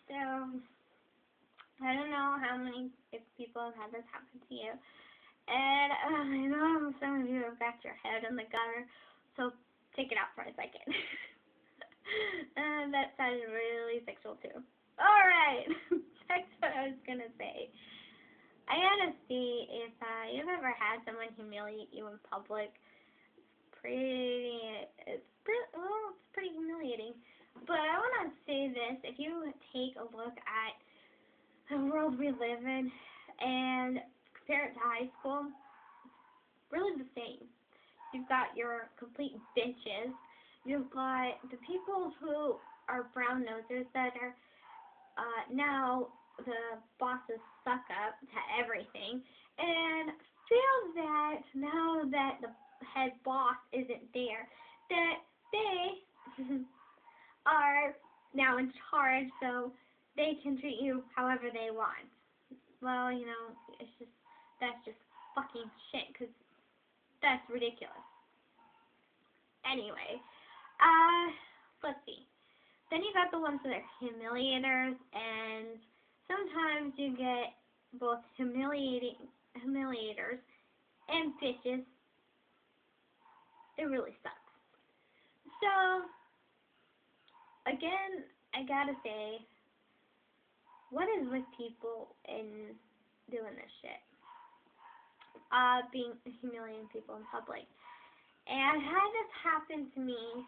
So, I don't know how many if people have had this happen to you. And I know some of you have got your head in the gutter, so take it out for a second. And that sounded really sexual too. Alright, that's what I was gonna say. I gotta see if you've ever had someone humiliate you in public. It's pretty humiliating. But I want to say this: if you take a look at the world we live in and compare it to high school, really the same. You've got your complete bitches. You've got the people who are brown nosers that are now the bosses suck up to everything and feel that now that the head boss isn't there, that they are now in charge, so they can treat you however they want. Well, it's just that's just fucking shit, 'cause that's ridiculous. Anyway, let's see. Then you got the ones that are humiliators, and sometimes you get both humiliators and bitches. It really sucks. So, again, I gotta say, what is with people in doing this shit? Being humiliating people in public. And I had this happen to me,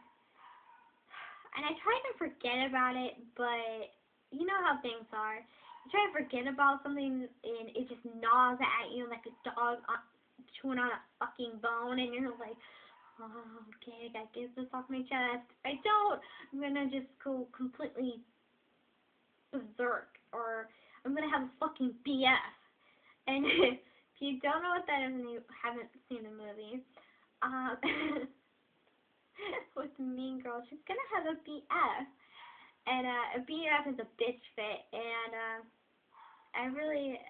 and I try to forget about it, but you know how things are. You try to forget about something, and it just gnaws at you like a dog chewing on a fucking bone, and you're like, oh, okay, I gotta get this off my chest. If I don't, I'm gonna just go completely berserk, or I'm gonna have a fucking BF. And if you don't know what that is and you haven't seen the movie, with Mean Girl, she's gonna have a BF, and a BF is a bitch fit, and I really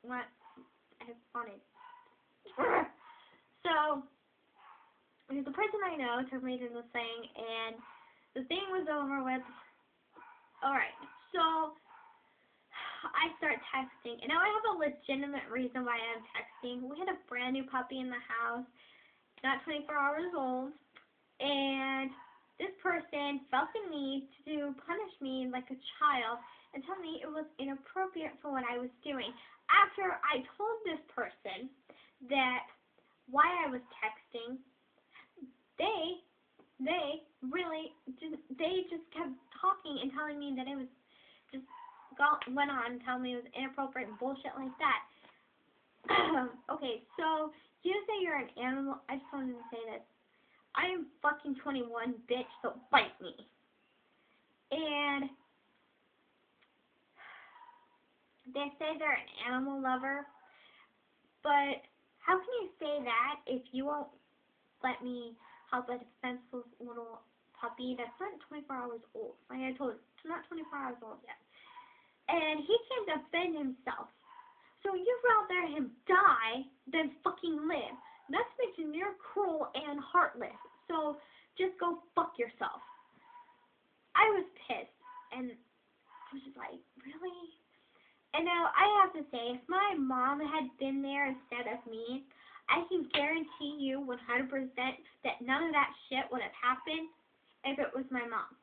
wanted. So the person I know took me to the thing, and the thing was over with. Alright, so I start texting, and now I have a legitimate reason why I'm texting. We had a brand new puppy in the house, not 24 hours old, and this person felt the need to punish me like a child and tell me it was inappropriate for what I was doing. After I told this person that why I was texting, they just kept talking and telling me that it was just went on telling me it was inappropriate and bullshit like that. Okay, so you say you're an animal. I just wanted to say this. I am fucking 21, bitch, so bite me. And they say they're an animal lover, but how can you say that if you won't let me help a defenseless little puppy that's not 24 hours old? Like I told you, it's not 24 hours old yet. And he can't defend himself. So you'd rather him die than fucking live. That's making you're cruel and heartless. So just go fuck yourself. I was pissed, and I was just like, really? And now I have to say, if my mom had been there instead of me, I can guarantee you 100% that none of that shit would have happened if it was my mom.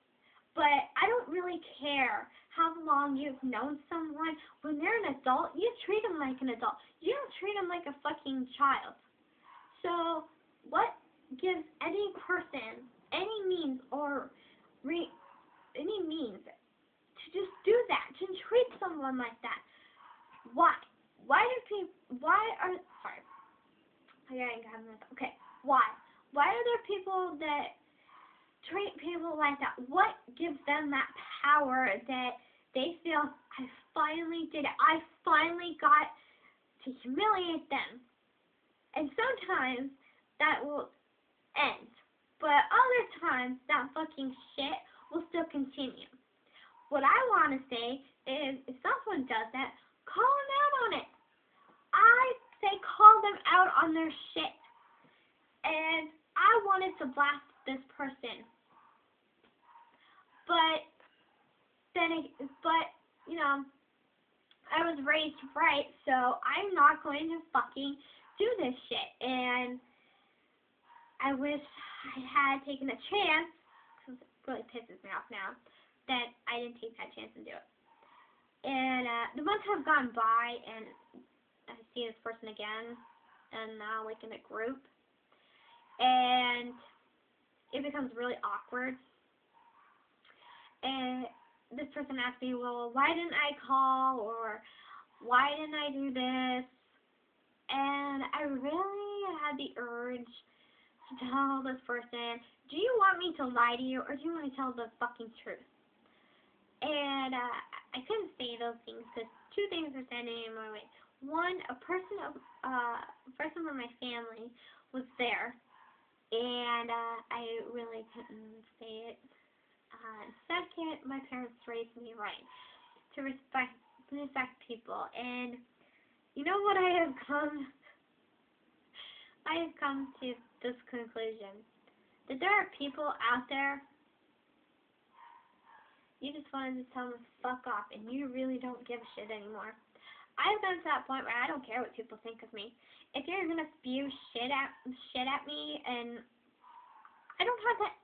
But I don't really care how long you've known someone. When they're an adult, you treat them like an adult. You don't treat them like a fucking child. So what gives any person any means or any means to just do that, to treat someone like that? Why? Why are, sorry, I got this. Okay, why? Why are there people that treat people like that? What gives them that power that they feel, I finally did it. I finally got to humiliate them. And sometimes that will end. But other times that fucking shit will still continue. What I want to say is, if someone does that, call them out on it. I say call them out on their shit. And I wanted to blast this person. But then but, you know, I was raised right, so I'm not going to fucking do this shit. And I wish I had taken a chance, because it really pisses me off now, that I didn't take that chance and do it. And the months have gone by, and I see this person again, and now like in a group, and it becomes really awkward. And this person asked me, well, why didn't I call, or why didn't I do this? And I really had the urge to tell this person, do you want me to lie to you, or do you want to tell the fucking truth? And I couldn't say those things because two things were standing in my way. One, a person from my family was there, and I really couldn't say it. Second, my parents raised me right to respect people, and you know what I have come to this conclusion that there are people out there you just wanted to tell them to fuck off, and you really don't give a shit anymore. I've gotten to that point where I don't care what people think of me. If you're gonna spew shit at me, and I don't have that,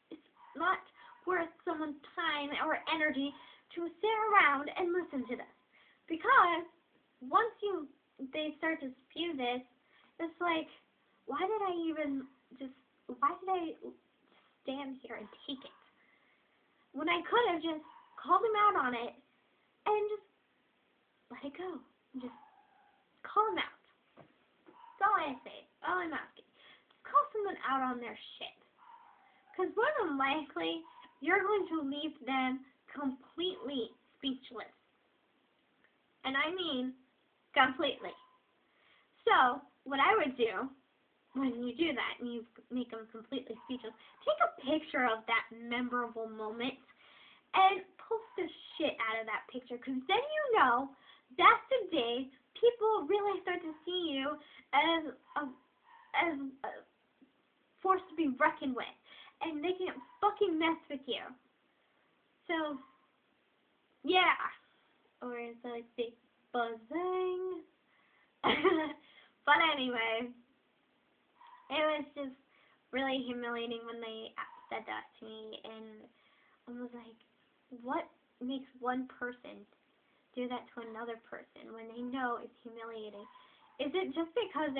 it's not worth someone's time or energy to sit around and listen to this. Because once they start to spew this, it's like, why did I stand here and take it? When I could have just called him out on it and just let it go. Just call him out. That's all I say. All I'm asking. Just call someone out on their shit. Because more than likely, you're going to leave them completely speechless. And I mean completely. So, what I would do when you do that and you make them completely speechless, take a picture of that memorable moment and post the shit out of that picture, because then you know that's the day people really start to see you as a force to be reckoned with, and they can't fucking mess with you. So, yeah. Or is it like big buzzing? But anyway, it was just really humiliating when they said that to me, and I was like, what makes one person do that to another person when they know it's humiliating? Is it just because